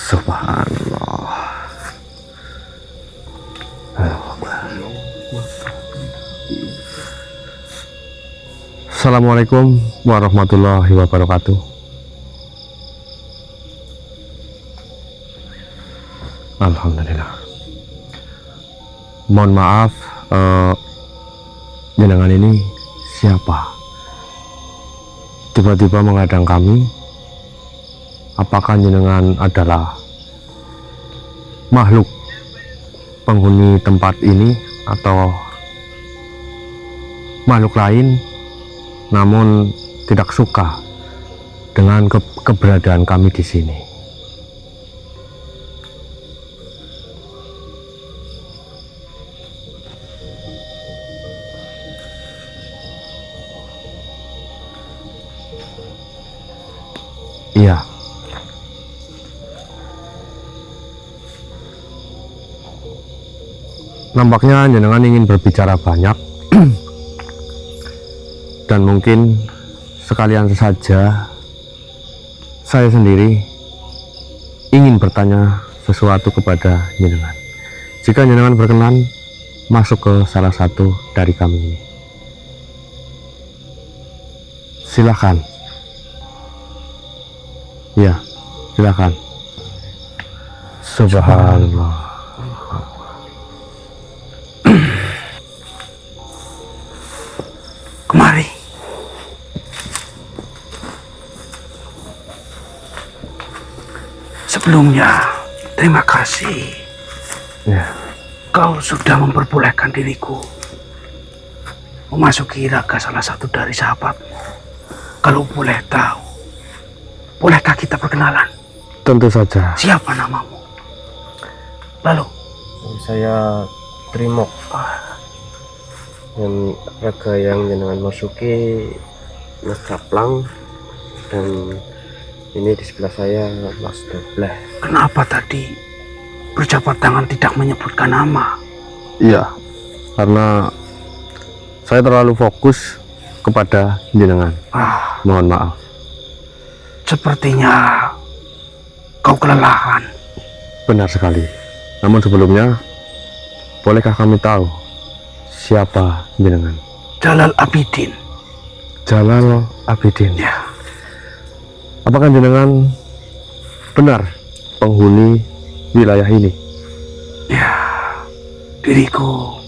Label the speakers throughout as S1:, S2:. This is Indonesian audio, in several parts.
S1: Subhanallah. Assalamualaikum warahmatullahi wabarakatuh. Alhamdulillah. Mohon maaf, jenengan ini siapa? Tiba-tiba menghadang kami. Apakah jenengan adalah makhluk penghuni tempat ini atau makhluk lain, namun tidak suka dengan keberadaan kami di sini? Iya. Nampaknya jenengan ingin berbicara banyak dan mungkin sekalian saja saya sendiri ingin bertanya sesuatu kepada jenengan. Jika jenengan berkenan masuk ke salah satu dari kami ini, silahkan. Ya, silahkan. Subhanallah.
S2: Kemari. Sebelumnya, terima kasih.
S1: Ya.
S2: Kau sudah memperbolehkan diriku memasuki raga salah satu dari sahabatmu. Kalau boleh tahu, bolehkah kita perkenalan?
S1: Tentu saja.
S2: Siapa namamu? Lalu?
S3: Saya Trimok. Dan raga yang jenengan masuki Mas Caplang, dan ini di sebelah saya Mas Dobleh.
S2: Kenapa tadi berjabat tangan tidak menyebutkan nama?
S1: Iya, karena saya terlalu fokus kepada jenengan. Mohon maaf.
S2: Sepertinya kau kelelahan.
S1: Benar sekali. Namun sebelumnya, bolehkah kami tahu siapa jenengan?
S2: Jalal Abidin.
S1: Jalal Abidin.
S2: Ya.
S1: Apakah jenengan benar penghuni wilayah ini?
S2: Ya, diriku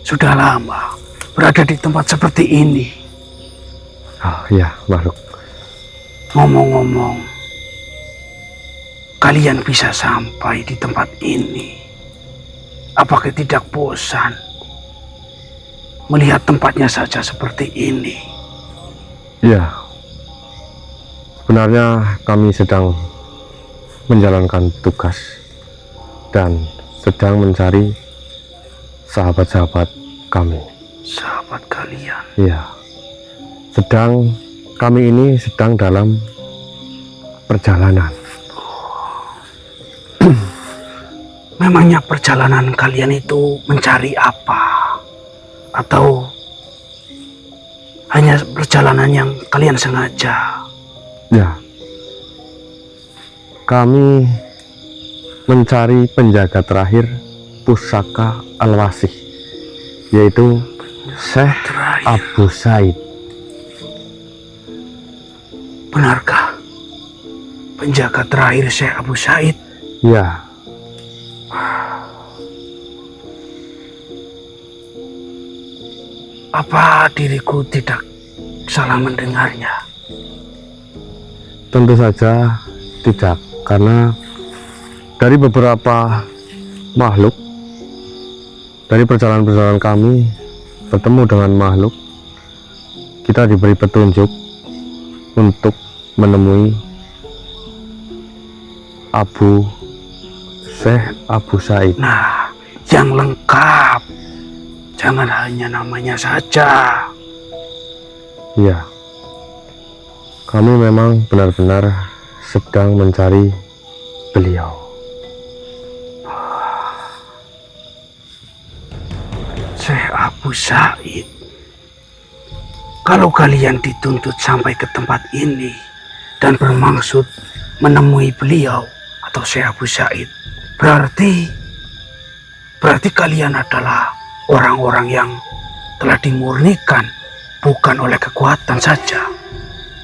S2: sudah lama berada di tempat seperti ini.
S1: Oh iya, makhluk.
S2: Ngomong-ngomong, kalian bisa sampai di tempat ini. Apakah tidak bosan melihat tempatnya saja seperti ini?
S1: Iya. Sebenarnya kami sedang menjalankan tugas dan sedang mencari sahabat-sahabat kami.
S2: Sahabat kalian?
S1: Iya. Kami ini sedang dalam perjalanan.
S2: Memangnya perjalanan kalian itu mencari apa? Atau hanya perjalanan yang kalian sengaja?
S1: Ya, kami mencari penjaga terakhir pusaka Al-Wasih, yaitu Syekh Abu Said.
S2: Benarkah penjaga terakhir Syekh Abu Said?
S1: Ya.
S2: Apa diriku tidak salah mendengarnya?
S1: Tentu saja tidak, karena dari beberapa makhluk, dari perjalanan-perjalanan kami bertemu dengan makhluk, kita diberi petunjuk untuk menemui Syekh Abu Said.
S2: Nah, yang lengkap, jangan hanya namanya saja.
S1: Ya, kami memang benar-benar sedang mencari beliau.
S2: Syekh Abu Said. Kalau kalian dituntut sampai ke tempat ini dan bermaksud menemui beliau atau Syekh Abu Said, berarti kalian adalah orang-orang yang telah dimurnikan bukan oleh kekuatan saja,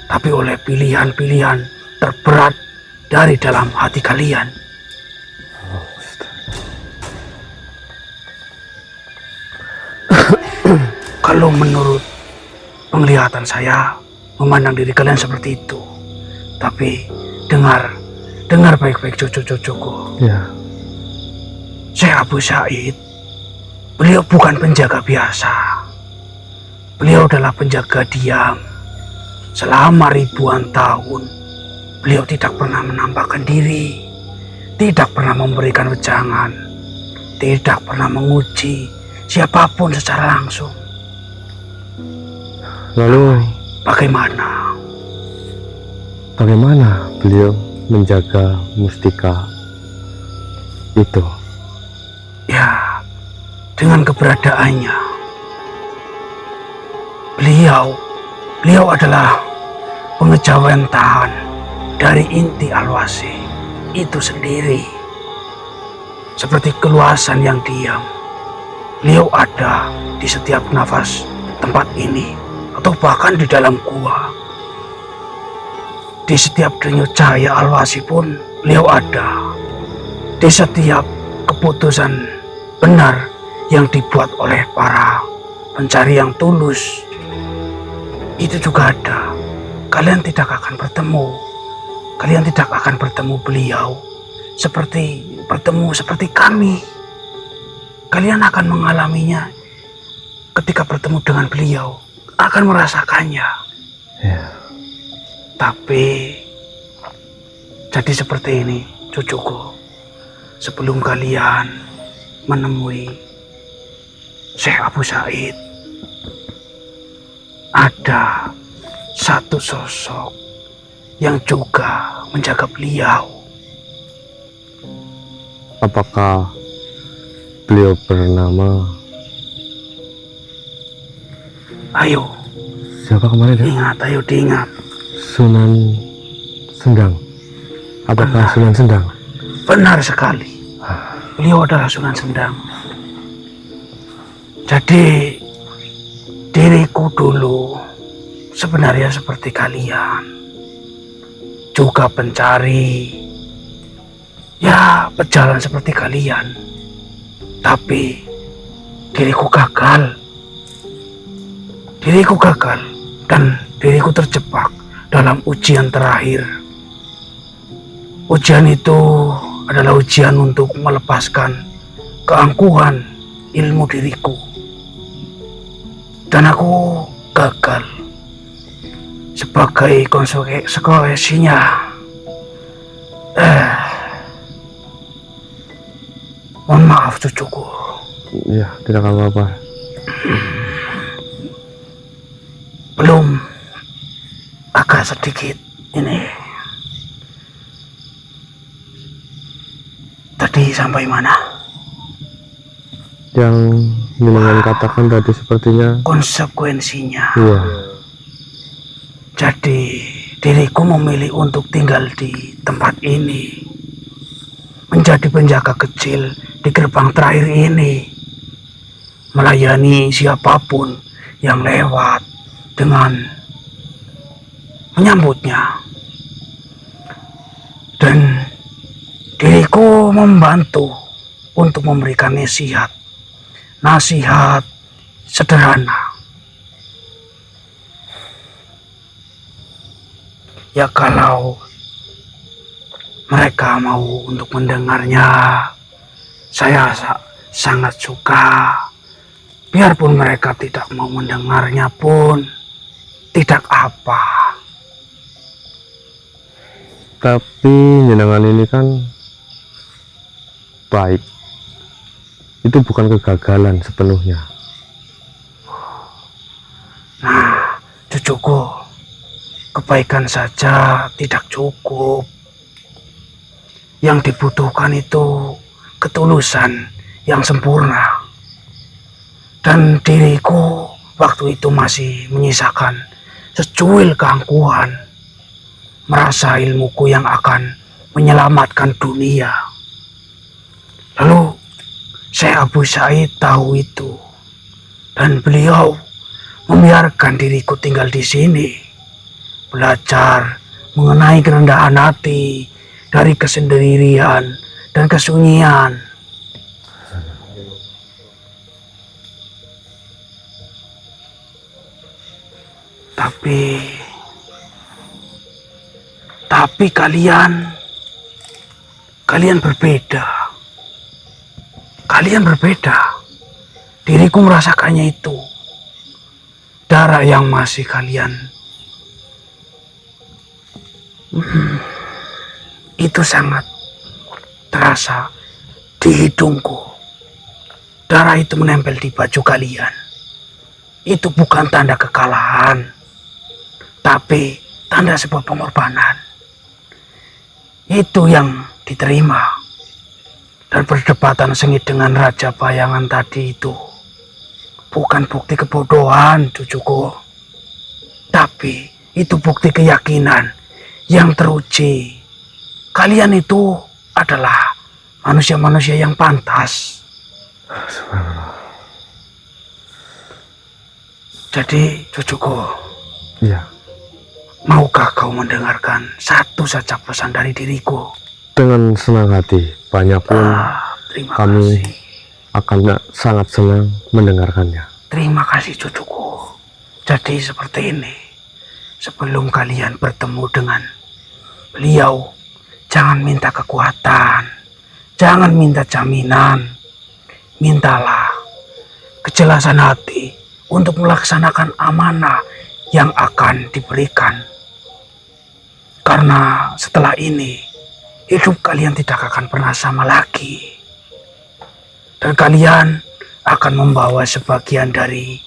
S2: tapi oleh pilihan-pilihan terberat dari dalam hati kalian. Kalau menurut penglihatan saya, memandang diri kalian seperti itu. Tapi dengar baik-baik cucu-cucuku.
S1: Ya.
S2: Syekh Abu Said, beliau bukan penjaga biasa. Beliau adalah penjaga diam. Selama ribuan tahun, beliau tidak pernah menampakkan diri, tidak pernah memberikan wejangan, tidak pernah menguji siapapun secara langsung.
S1: Lalu bagaimana beliau menjaga mustika itu?
S2: Ya, dengan keberadaannya. Beliau adalah pengejawatan dari inti Al-Wasi itu sendiri. Seperti keluasan yang diam, beliau ada di setiap nafas tempat ini, atau bahkan di dalam gua. Di setiap denyut cahaya Al-Wasi pun beliau ada. Di setiap keputusan benar yang dibuat oleh para pencari yang tulus, itu juga ada. Kalian tidak akan bertemu beliau seperti kami. Kalian akan mengalaminya ketika bertemu dengan beliau, akan merasakannya.
S1: Ya.
S2: Tapi jadi seperti ini, cucuku. Sebelum kalian menemui Syekh Abu Said, ada satu sosok yang juga menjaga beliau.
S1: Apakah beliau bernama?
S2: Ayo,
S1: Siapa kemarin ya?
S2: ingat, ayo diingat.
S1: Sunan Sendang. Apakah
S2: Benar.
S1: Sunan Sendang?
S2: Benar sekali. Beliau adalah Sunan Sendang. Jadi diriku dulu sebenarnya seperti kalian, juga pencari, ya berjalan seperti kalian. Tapi diriku gagal dan diriku terjebak dalam ujian terakhir. Ujian itu adalah ujian untuk melepaskan keangkuhan ilmu diriku. Dan aku gagal. Sebagai konsekuensinya, mohon maaf cucuku.
S1: Ya, tidak apa-apa.
S2: Belum, agak sedikit ini. Tadi sampai mana?
S1: Yang Jenengan katakan tadi sepertinya.
S2: Konsekuensinya.
S1: Iya.
S2: Jadi diriku memilih untuk tinggal di tempat ini, menjadi penjaga kecil di gerbang terakhir ini, melayani siapapun yang lewat dengan menyambutnya. Dan diriku membantu untuk memberikan nasihat sederhana. Ya kalau mereka mau untuk mendengarnya, saya sangat suka. Biarpun mereka tidak mau mendengarnya pun, tidak apa.
S1: Tapi jenengan ini kan baik. Itu bukan kegagalan sepenuhnya.
S2: Nah, cucuku, kebaikan saja tidak cukup. Yang dibutuhkan itu ketulusan yang sempurna. Dan diriku waktu itu masih menyisakan secuil keangkuhan, merasa ilmuku yang akan menyelamatkan dunia. Lalu Syekh Abu Said tahu itu, dan beliau membiarkan diriku tinggal di sini, belajar mengenai kerendahan hati dari kesendirian dan kesunyian. Tapi kalian berbeda. Kalian berbeda. Diriku merasakannya itu. Darah yang masih kalian itu sangat terasa di hidungku. Darah itu menempel di baju kalian. Itu bukan tanda kekalahan, tapi tanda sebuah pengorbanan. Itu yang diterima. Dan perdebatan sengit dengan Raja Bayangan tadi itu bukan bukti kebodohan, cucuku. Tapi itu bukti keyakinan yang teruji. Kalian itu adalah manusia-manusia yang pantas. Jadi, cucuku.
S1: Iya.
S2: Maukah kau mendengarkan satu saja pesan dari diriku?
S1: Dengan senang hati. Banyak pun
S2: Terima
S1: kami
S2: kasih.
S1: akan sangat senang mendengarkannya.
S2: Terima kasih, cucuku. Jadi seperti ini. Sebelum kalian bertemu dengan beliau, jangan minta kekuatan. Jangan minta jaminan. Mintalah kejelasan hati untuk melaksanakan amanah yang akan diberikan. Karena setelah ini, hidup kalian tidak akan pernah sama lagi. Dan kalian akan membawa sebagian dari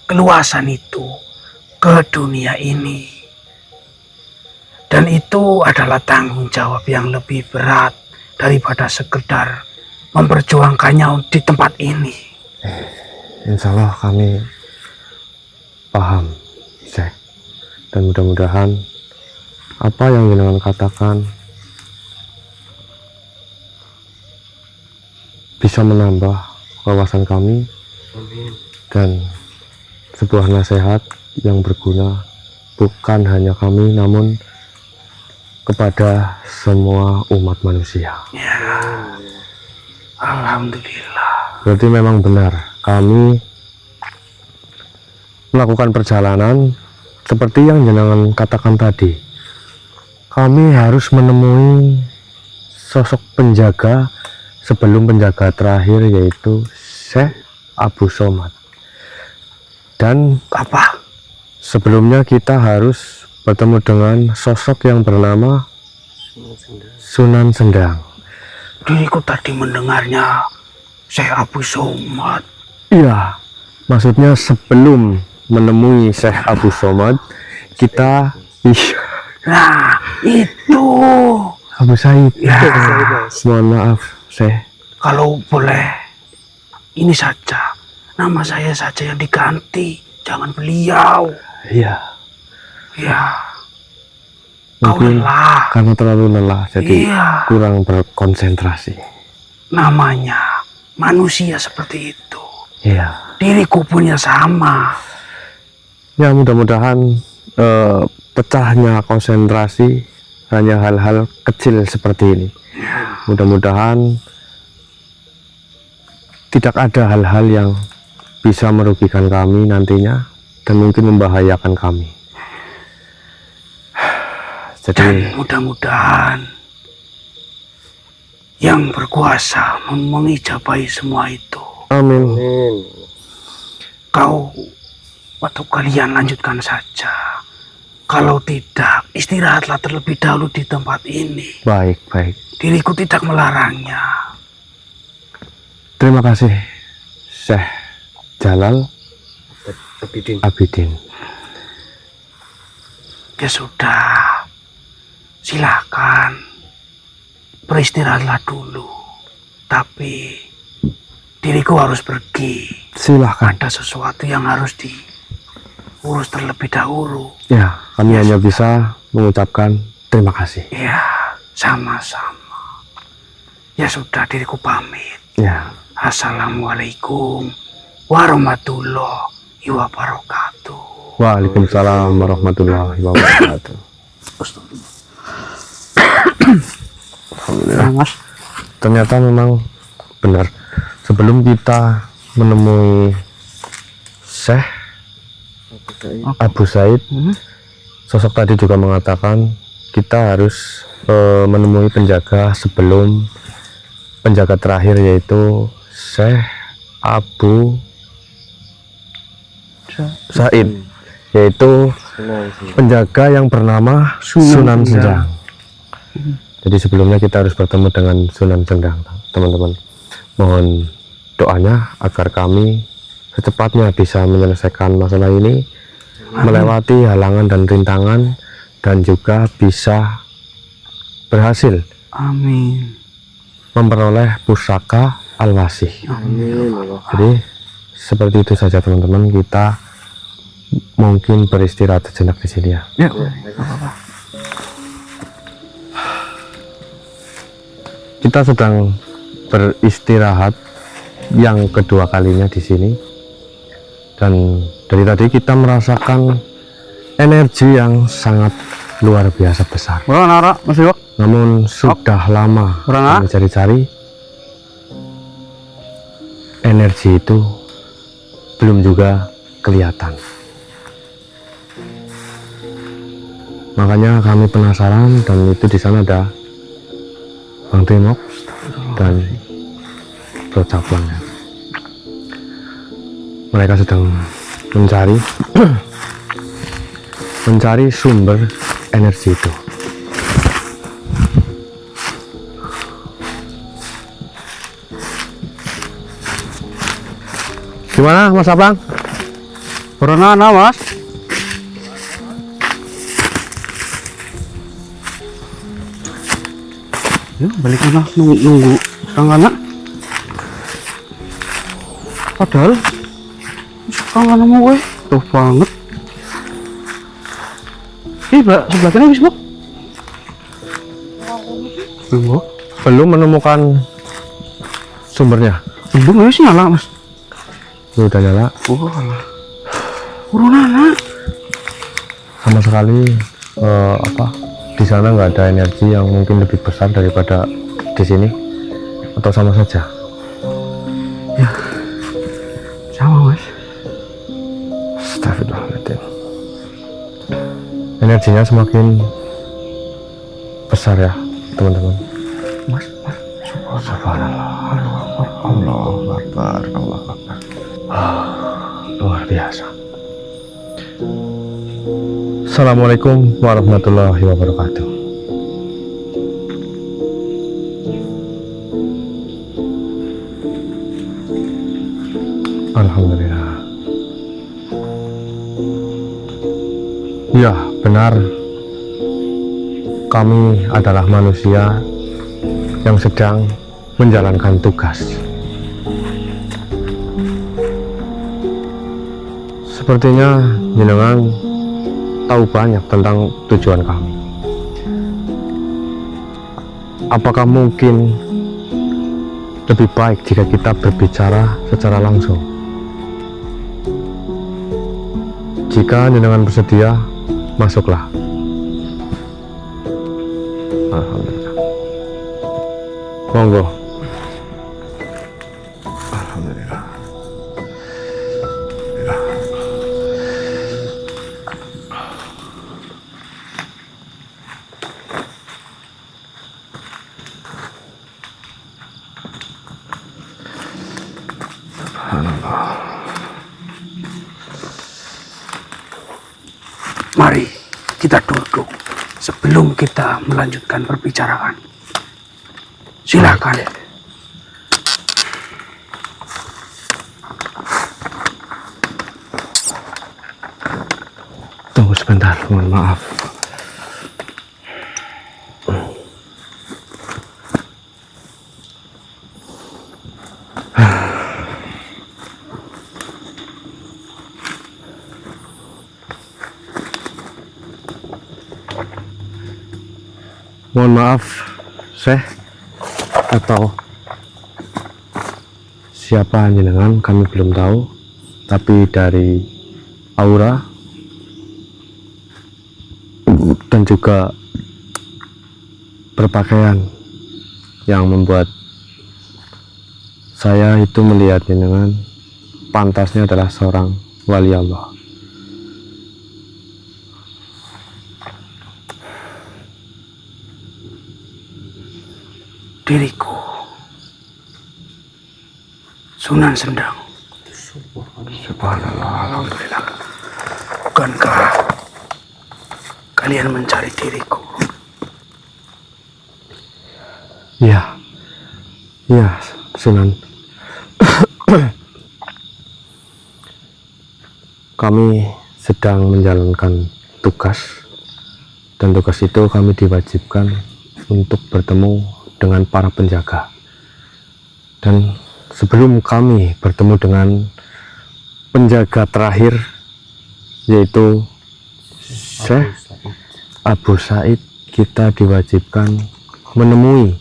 S2: keluasan itu ke dunia ini. Dan itu adalah tanggung jawab yang lebih berat daripada sekedar memperjuangkannya di tempat ini.
S1: Insya Allah kami paham, Syekh. Dan mudah-mudahan apa yang jenengan katakan bisa menambah wawasan kami.
S3: Amin.
S1: Dan sebuah nasihat yang berguna bukan hanya kami, namun kepada semua umat manusia.
S2: Ya, alhamdulillah.
S1: Berarti memang benar kami melakukan perjalanan seperti yang jenengan katakan tadi. Kami harus menemui sosok penjaga sebelum penjaga terakhir, yaitu Syekh Abu Somad. Dan
S2: Apa?
S1: sebelumnya kita harus bertemu dengan sosok yang bernama Sunan Sendang.
S2: Diriku tadi mendengarnya Syekh Abu Somad.
S1: Iya, maksudnya sebelum menemui Syekh Abu Somad, kita
S2: Nah, itu.
S1: Abu Said.
S2: Ya,
S1: Mohon maaf, Syekh.
S2: kalau boleh, ini saja. Nama saya saja yang diganti, jangan beliau.
S1: Iya,
S2: Ya, kau
S1: mungkin
S2: lelah.
S1: karena terlalu lelah, jadi
S2: Iya.
S1: kurang berkonsentrasi.
S2: Namanya manusia seperti itu.
S1: Iya.
S2: Diriku punya sama.
S1: Ya, mudah-mudahan pecahnya konsentrasi hanya hal-hal kecil seperti ini. Mudah-mudahan tidak ada hal-hal yang bisa merugikan kami nantinya dan mungkin membahayakan kami. Jadi
S2: Dan mudah-mudahan yang berkuasa mengijabahi semua itu.
S1: amin.
S3: Amin.
S2: Kau atau kalian lanjutkan saja. Kalau tidak, istirahatlah terlebih dahulu di tempat ini.
S1: Baik, baik.
S2: Diriku tidak melarangnya.
S1: Terima kasih, Syekh Jalal
S3: Abidin.
S1: Abidin.
S2: Ya sudah, silakan beristirahatlah dulu. Tapi diriku harus pergi.
S1: Silahkan.
S2: Ada sesuatu yang harus diurus terlebih dahulu.
S1: Ya, kami hanya bisa mengucapkan terima kasih.
S2: Ya, Sama-sama. Ya sudah, diriku pamit.
S1: Ya.
S2: Assalamualaikum warahmatullahi wabarakatuh.
S1: Waalaikumsalam warahmatullahi wabarakatuh. Alhamdulillah.
S2: Mas,
S1: Ternyata memang benar. Sebelum kita menemui Syekh Abu Said, sosok tadi juga mengatakan kita harus menemui penjaga sebelum penjaga terakhir, yaitu Syekh Abu Said, yaitu penjaga yang bernama Sunan Sendang. Jadi sebelumnya kita harus bertemu dengan Sunan Sendang, teman-teman. Mohon doanya agar kami secepatnya bisa menyelesaikan masalah ini, melewati halangan dan rintangan, dan juga bisa berhasil
S2: amin.
S1: memperoleh pusaka Al-Wasih.
S3: Amin.
S1: Jadi seperti itu saja, teman-teman. Kita mungkin beristirahat sejenak di sini ya.
S2: Ya,
S1: Kita sedang beristirahat yang kedua kalinya di sini, dan dari tadi kita merasakan energi yang sangat luar biasa besar. Namun sudah lama kami cari-cari, energi itu belum juga kelihatan. Makanya kami penasaran, dan itu di sana ada Bang Timok dan Bro Caplang ya. Mereka sedang mencari mencari sumber energi itu. Gimana Mas Caplang?
S2: Corona Mas. Yuk balik mana, nunggu sang anak. Padahal sang anak mau gue tuh banget. Sebelah kiri wis, Bu.
S1: Belum menemukan sumbernya.
S2: Belum, ya sih nyala Mas.
S1: Udah nyala.
S2: Oh alah. Corona.
S1: Sama sekali di sana nggak ada energi yang mungkin lebih besar daripada di sini, atau sama saja?
S2: Ya, sama Mas.
S1: Astagfirullahaladzim. Energinya semakin besar ya, teman-teman.
S2: Mas.
S1: Subhanallah. Allahu Akbar. Luar biasa. Assalamualaikum warahmatullahi wabarakatuh. Alhamdulillah. Ya, benar. Kami adalah manusia yang sedang menjalankan tugas. Sepertinya jenengan tahu banyak tentang tujuan kami. Apakah mungkin lebih baik jika kita berbicara secara langsung? Jika jenengan bersedia, masuklah. Alhamdulillah. Monggo. Alhamdulillah.
S2: Mari kita duduk sebelum kita melanjutkan perbicaraan. Silakan.
S1: Tunggu sebentar, mohon maaf. Mohon Mohon maaf, Syekh, atau siapa jenengan kami belum tahu, tapi dari aura dan juga berpakaian yang membuat saya itu melihat jenengan pantasnya adalah seorang wali Allah.
S2: Diriku Sunan Sendang.
S1: Subhanallah,
S2: Alhamdulillah. Bukankah kalian mencari diriku?
S1: iya, iya Sunan. Kami sedang menjalankan tugas, dan tugas itu kami diwajibkan untuk bertemu dengan para penjaga. Dan sebelum kami bertemu dengan penjaga terakhir, yaitu Syekh Abu Said, kita diwajibkan menemui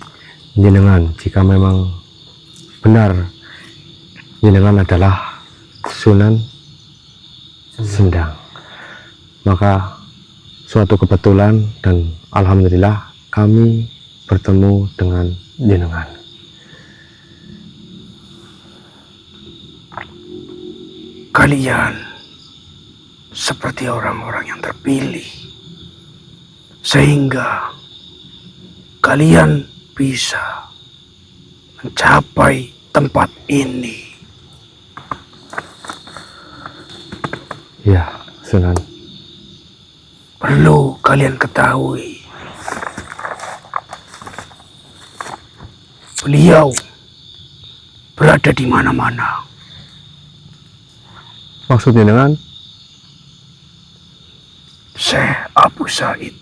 S1: jenengan jika memang benar jenengan adalah Sunan Sendang. Maka suatu kebetulan dan alhamdulillah kami bertemu dengan jenengan.
S2: Kalian seperti orang-orang yang terpilih, sehingga kalian bisa mencapai tempat ini.
S1: Ya, Sunan.
S2: Perlu kalian ketahui, beliau berada di mana-mana.
S1: Maksudnya dengan
S2: Syekh Abu Said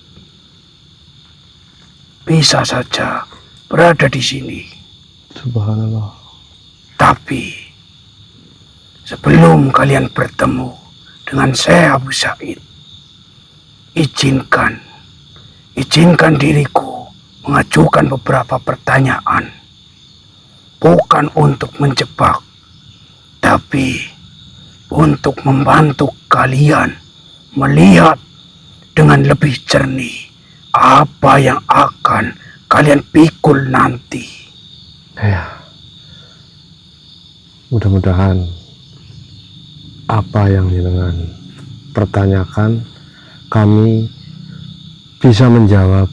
S2: bisa saja berada di sini.
S1: Subhanallah.
S2: Tapi sebelum kalian bertemu dengan Syekh Abu Said, izinkan diriku mengajukan beberapa pertanyaan, bukan untuk menjebak, tapi untuk membantu kalian melihat dengan lebih jernih apa yang akan kalian pikul nanti.
S1: Ya, mudah-mudahan apa yang jenengan pertanyakan kami bisa menjawab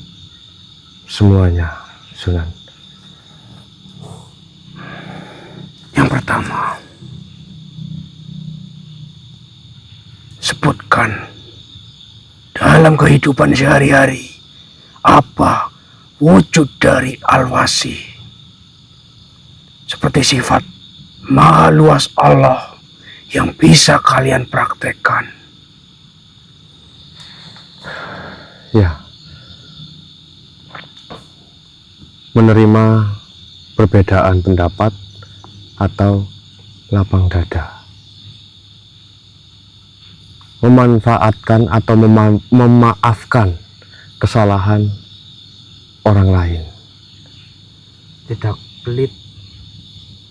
S1: semuanya, Sunan.
S2: Yang pertama, sebutkan dalam kehidupan sehari-hari apa wujud dari Al-Wasi, seperti sifat maha luas Allah yang bisa kalian praktekkan.
S1: Ya, menerima perbedaan pendapat atau lapang dada, memanfaatkan atau memaafkan kesalahan orang lain,
S3: Tidak pelit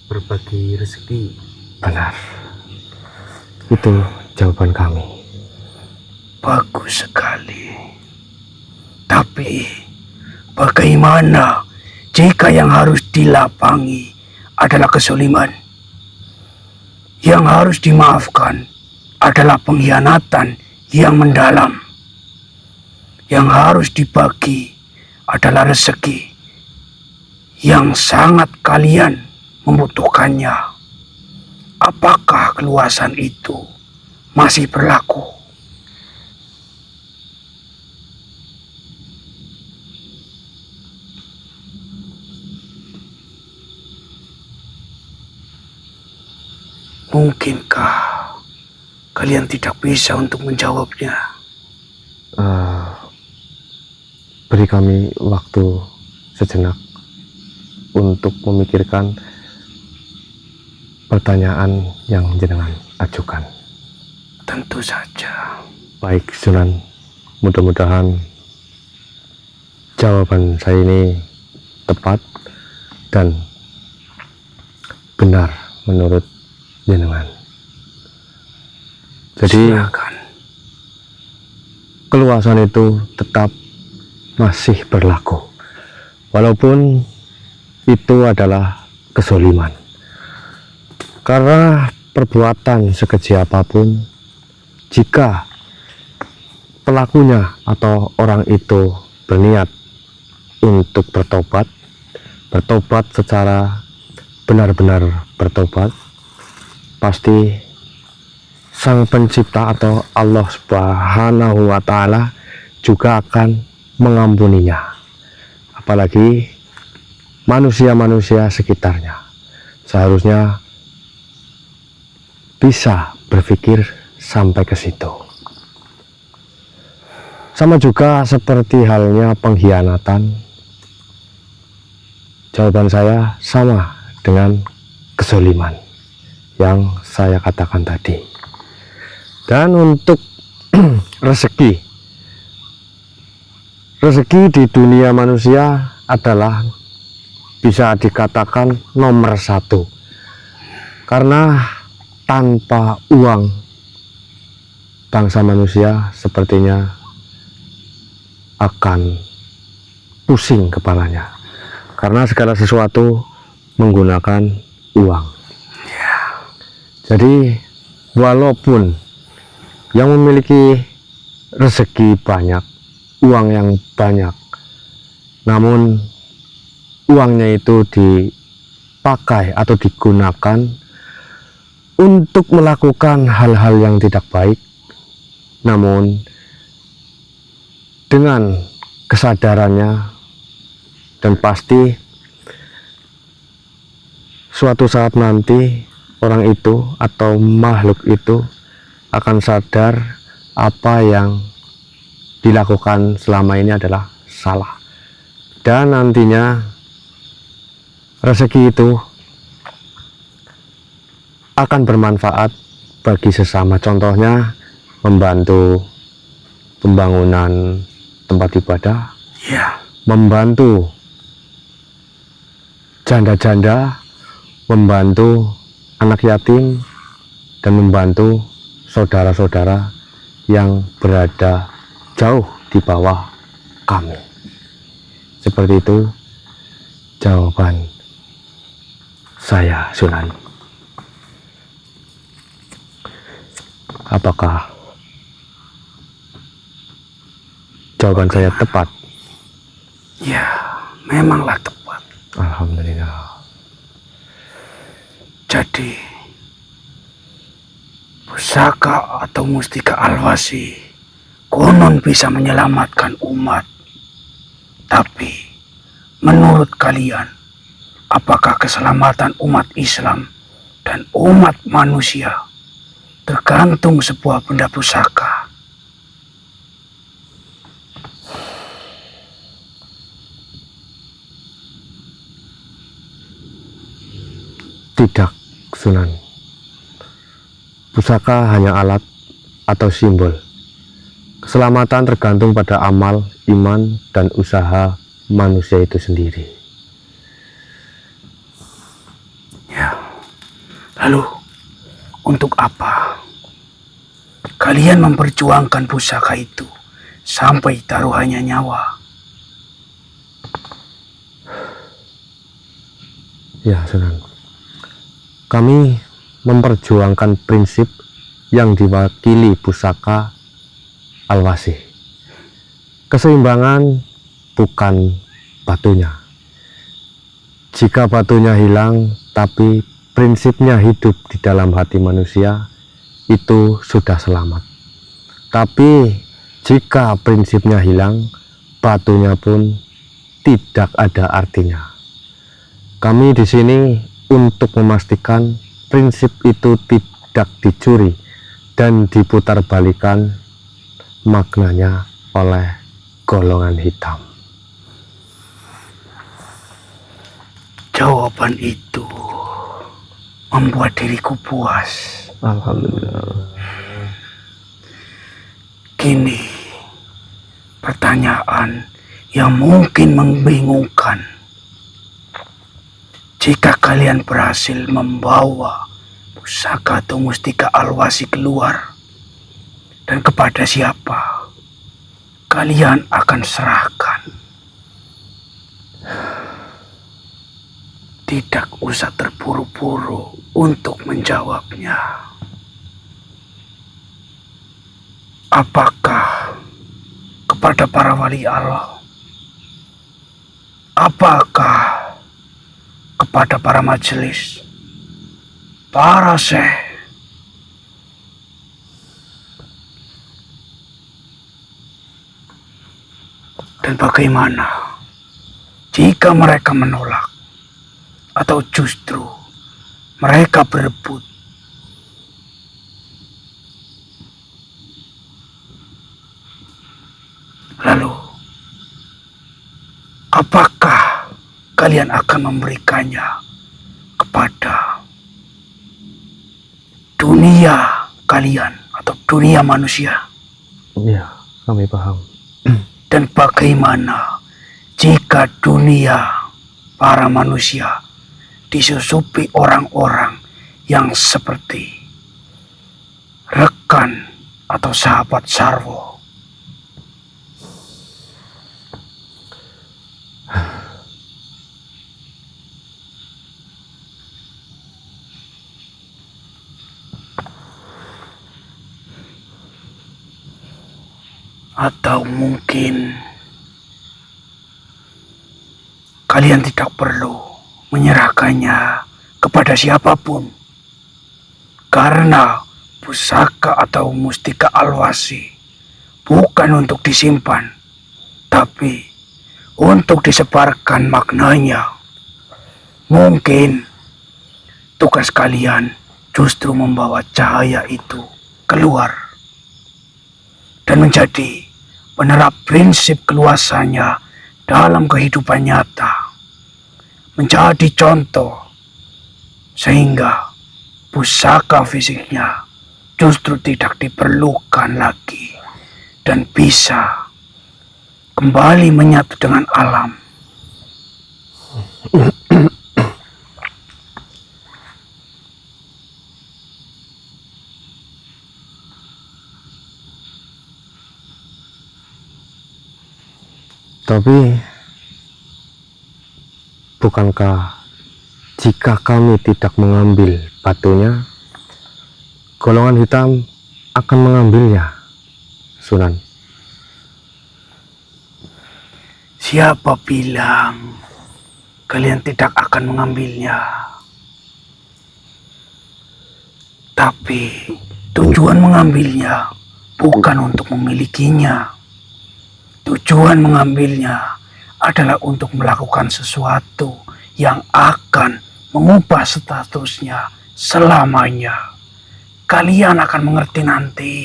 S3: berbagi rezeki.
S1: benar, itu jawaban kami.
S2: Bagus sekali. Tapi bagaimana jika yang harus dilapangi adalah kezaliman? Yang harus dimaafkan adalah pengkhianatan yang mendalam. Yang harus dibagi adalah rezeki yang sangat kalian membutuhkannya. Apakah keluasan itu masih berlaku? Mungkinkah kalian tidak bisa untuk menjawabnya?
S1: Beri kami waktu sejenak untuk memikirkan pertanyaan yang jenengan ajukan.
S2: Tentu saja.
S1: Baik, Sunan. Mudah-mudahan jawaban saya ini tepat dan benar menurut jenengan. Jadi
S2: Silakan.
S1: keluasan itu tetap masih berlaku, walaupun itu adalah kezoliman. Karena perbuatan sekeji apapun, jika pelakunya atau orang itu berniat untuk bertobat secara benar-benar bertobat, pasti Sang Pencipta atau Allah Subhanahu wa Ta'ala juga akan mengampuninya. Apalagi manusia-manusia sekitarnya seharusnya bisa berpikir sampai ke situ. Sama juga seperti halnya pengkhianatan, jawaban saya sama dengan kezaliman yang saya katakan tadi. Dan untuk rezeki di dunia manusia adalah bisa dikatakan nomor satu, karena tanpa uang bangsa manusia sepertinya akan pusing kepalanya, karena segala sesuatu menggunakan uang. Jadi walaupun yang memiliki rezeki banyak, uang yang banyak, namun uangnya itu dipakai atau digunakan untuk melakukan hal-hal yang tidak baik, namun dengan kesadarannya, dan pasti suatu saat nanti orang itu atau makhluk itu akan sadar apa yang dilakukan selama ini adalah salah, dan nantinya rezeki itu akan bermanfaat bagi sesama. Contohnya membantu pembangunan tempat ibadah, membantu janda-janda, membantu anak yatim, dan membantu saudara-saudara yang berada jauh di bawah kami. Seperti itu jawaban saya, Sunan. Apakah jawaban saya tepat?
S2: Ya, memanglah tepat.
S1: Alhamdulillah.
S2: Jadi, pusaka atau mustika Al-Wasi konon bisa menyelamatkan umat. Tapi, menurut kalian, apakah keselamatan umat Islam dan umat manusia tergantung sebuah benda pusaka?
S1: Tidak, Sunan. Pusaka hanya alat atau simbol. Keselamatan tergantung pada amal, iman, dan usaha manusia itu sendiri.
S2: Ya, lalu untuk apa kalian memperjuangkan pusaka itu sampai taruhannya nyawa?
S1: Ya, Sunan. Kami memperjuangkan prinsip yang diwakili pusaka Al-Wasi. Keseimbangan bukan batunya. Jika batunya hilang tapi prinsipnya hidup di dalam hati manusia, itu sudah selamat. Tapi jika prinsipnya hilang, batunya pun tidak ada artinya. Kami di sini untuk memastikan prinsip itu tidak dicuri dan diputarбalikan maknanya oleh golongan hitam.
S2: Jawaban itu membuat diriku puas.
S1: Alhamdulillah.
S2: Kini pertanyaan yang mungkin membingungkan. Jika kalian berhasil membawa pusaka atau mustika Alwasi keluar, dan kepada siapa kalian akan serahkan. Tidak usah terburu-buru untuk menjawabnya. Apakah kepada para wali Allah? Apakah kepada para majelis, para syekh? Dan bagaimana jika mereka menolak? Atau justru mereka berebut? Lalu, apakah kalian akan memberikannya kepada dunia kalian atau dunia manusia?
S1: Ya, kami paham.
S2: Dan bagaimana jika dunia para manusia disusupi orang-orang yang seperti rekan atau sahabat Sarwo? Atau mungkin kalian tidak perlu menyerahkannya kepada siapapun, karena pusaka atau mustika Alwasi bukan untuk disimpan, tapi untuk disebarkan maknanya. Mungkin tugas kalian justru membawa cahaya itu keluar dan menjadi penerap prinsip keluasannya dalam kehidupan nyata, menjadi contoh, sehingga pusaka fisiknya justru tidak diperlukan lagi dan bisa kembali menyatu dengan alam.
S1: Tapi, bukankah jika kami tidak mengambil batunya, golongan hitam akan mengambilnya, Sunan?
S2: Siapa bilang kalian tidak akan mengambilnya? Tapi tujuan mengambilnya bukan untuk memilikinya. Tujuan mengambilnya adalah untuk melakukan sesuatu yang akan mengubah statusnya selamanya. Kalian akan mengerti nanti.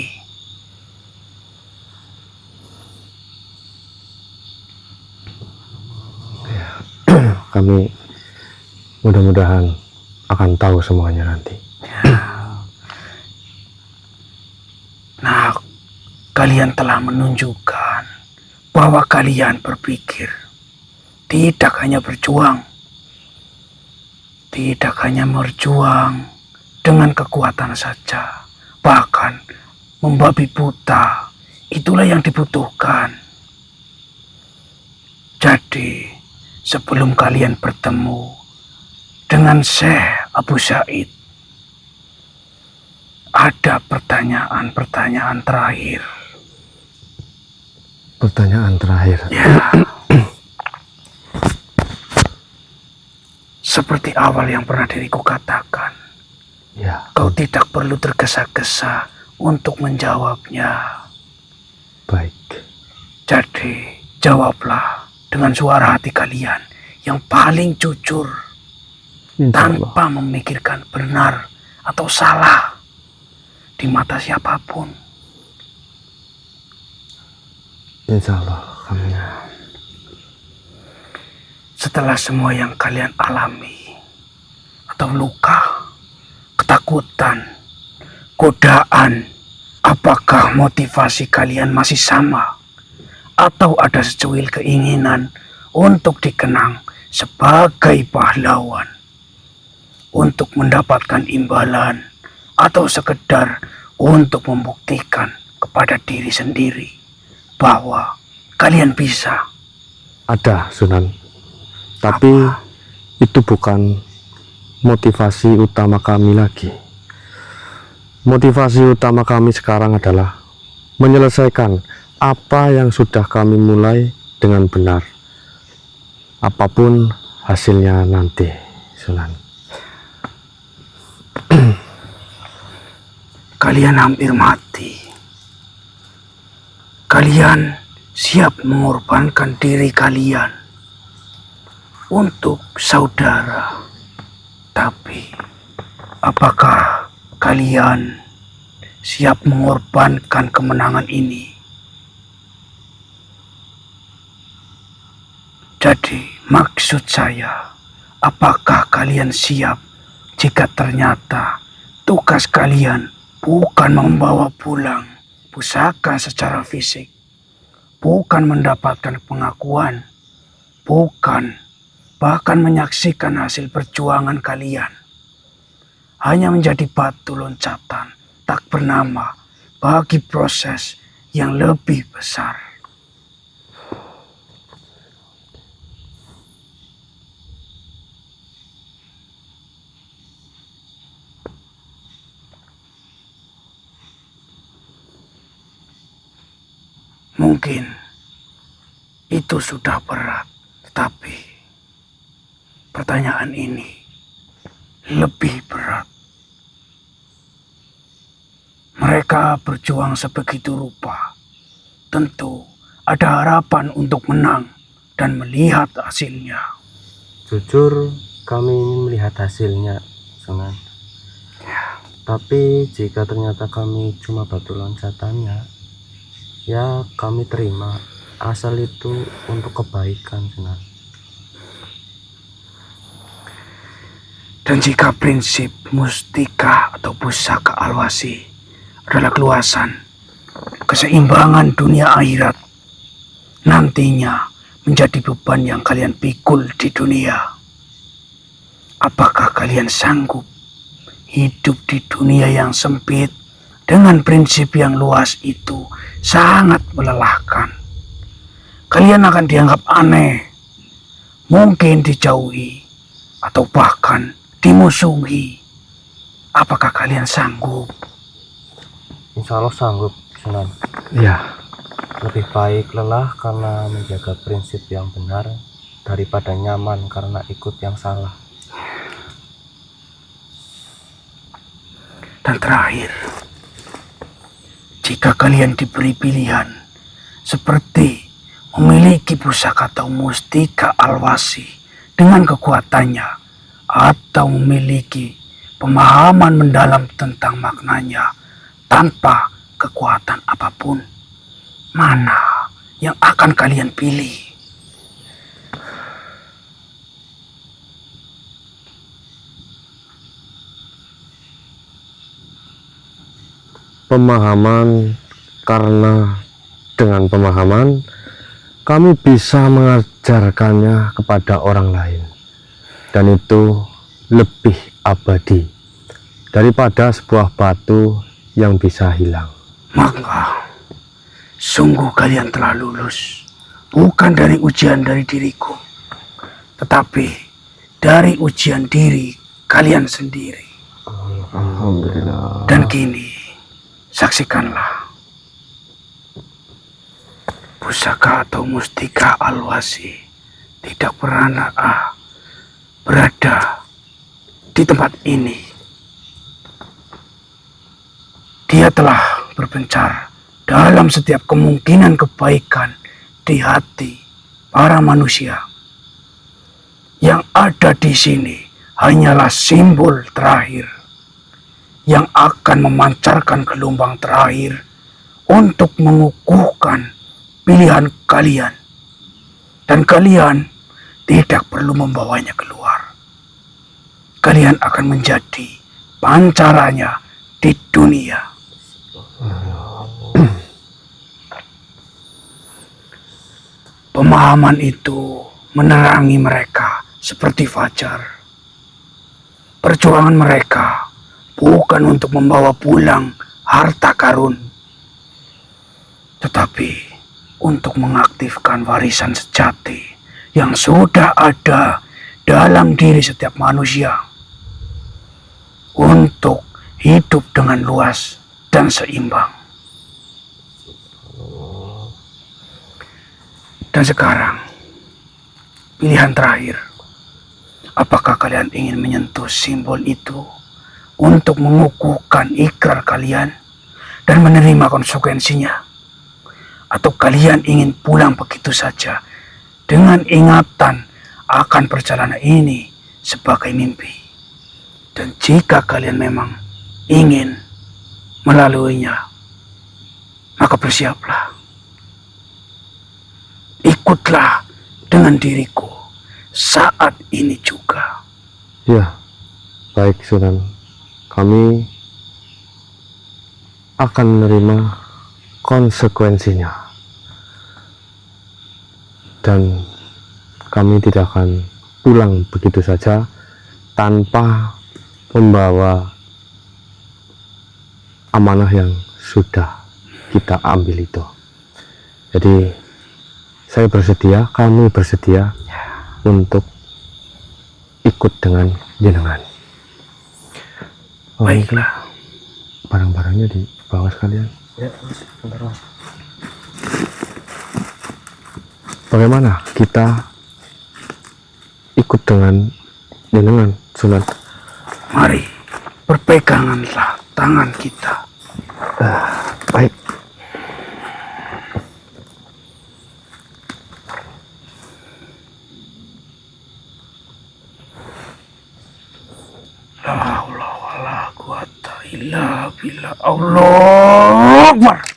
S1: Kami mudah-mudahan akan tahu semuanya nanti.
S2: Nah, kalian telah menunjukkan bahwa kalian berpikir tidak hanya berjuang, tidak hanya berjuang dengan kekuatan saja, bahkan membabi buta, itulah yang dibutuhkan. Jadi, sebelum kalian bertemu dengan Syekh Abu Said, ada pertanyaan-pertanyaan terakhir.
S1: Pertanyaan terakhir.
S2: Ya. Seperti awal yang pernah diriku katakan,
S1: Ya.
S2: kau tidak perlu tergesa-gesa untuk menjawabnya.
S1: Baik.
S2: Jadi, jawablah dengan suara hati kalian yang paling jujur,
S1: Insya Allah.
S2: tanpa memikirkan benar atau salah di mata siapapun.
S1: Insya Allah kami.
S2: Setelah semua yang kalian alami, atau luka, ketakutan, godaan, apakah motivasi kalian masih sama? atau ada secuil keinginan untuk dikenang sebagai pahlawan, untuk mendapatkan imbalan, atau sekedar untuk membuktikan kepada diri sendiri bahwa kalian bisa?
S1: Ada, Sunan. Tapi itu bukan motivasi utama kami lagi. Motivasi utama kami sekarang adalah menyelesaikan apa yang sudah kami mulai dengan benar. Apapun hasilnya nanti, Sunan.
S2: Kalian hampir mati. Kalian siap mengorbankan diri kalian untuk saudara. Tapi apakah kalian siap mengorbankan kemenangan ini? Jadi maksud saya, apakah kalian siap jika ternyata tugas kalian bukan membawa pulang pusaka secara fisik, bukan mendapatkan pengakuan, bukan bahkan menyaksikan hasil perjuangan kalian, hanya menjadi batu loncatan tak bernama bagi proses yang lebih besar? Mungkin itu sudah berat, tetapi pertanyaan ini lebih berat. Mereka berjuang sebegitu rupa. Tentu ada harapan untuk menang dan melihat hasilnya.
S3: Jujur, kami ingin melihat hasilnya, Sunan. Tapi jika ternyata kami cuma batu loncatannya, ya kami terima, asal itu untuk kebaikan, Sunan.
S2: Dan jika prinsip mustika atau pusaka Alwasi adalah keluasan, keseimbangan dunia akhirat, nantinya menjadi beban yang kalian pikul di dunia, apakah kalian sanggup hidup di dunia yang sempit dengan prinsip yang luas itu? Sangat melelahkan. Kalian akan dianggap aneh, mungkin dijauhi, atau bahkan dimusuhi. Apakah kalian sanggup?
S3: Insya Allah sanggup, Sunan.
S1: Ya,
S3: Lebih baik lelah karena menjaga prinsip yang benar daripada nyaman karena ikut yang salah.
S2: Dan terakhir, jika kalian diberi pilihan seperti memiliki pusaka atau mustika Alwasi dengan kekuatannya, atau memiliki pemahaman mendalam tentang maknanya tanpa kekuatan apapun, mana yang akan kalian pilih?
S1: pemahaman, karena dengan pemahaman kami bisa mengajarkannya kepada orang lain, dan itu lebih abadi daripada sebuah batu yang bisa hilang.
S2: Maka sungguh kalian telah lulus, bukan dari ujian dari diriku, tetapi dari ujian diri kalian sendiri.
S1: Alhamdulillah.
S2: Dan kini saksikanlah, pusaka atau mustika Alwasi tidak pernah berada di tempat ini. Dia telah berpencar dalam setiap kemungkinan kebaikan di hati para manusia. Yang ada di sini hanyalah simbol terakhir yang akan memancarkan gelombang terakhir untuk mengukuhkan pilihan kalian. Dan kalian tidak perlu membawanya keluar. Kalian akan menjadi pancarannya di dunia. Pemahaman itu menerangi mereka seperti fajar. Perjuangan mereka bukan untuk membawa pulang harta karun, tetapi untuk mengaktifkan warisan sejati yang sudah ada dalam diri setiap manusia untuk hidup dengan luas dan seimbang. Dan sekarang, pilihan terakhir. Apakah kalian ingin menyentuh simbol itu untuk mengukuhkan ikrar kalian dan menerima konsekuensinya? Atau kalian ingin pulang begitu saja dengan ingatan akan perjalanan ini sebagai mimpi? Dan jika kalian memang ingin melaluinya, maka bersiaplah. Ikutlah dengan diriku saat ini juga.
S1: Ya, baik Sunan. Kami akan menerima konsekuensinya. Dan kami tidak akan pulang begitu saja tanpa membawa amanah yang sudah kita ambil itu. Jadi saya bersedia, kami bersedia untuk ikut dengan jenengan.
S2: Baiklah.
S1: Barang-barangnya dibawa sekalian.
S3: Ya, Mas. Bentar, Mas.
S1: Bagaimana kita ikut dengan jenengan, Sunan?
S2: Mari, berpeganganlah tangan kita.
S1: Baik.
S2: La haula wala quwata illa billah. Allah Akbar.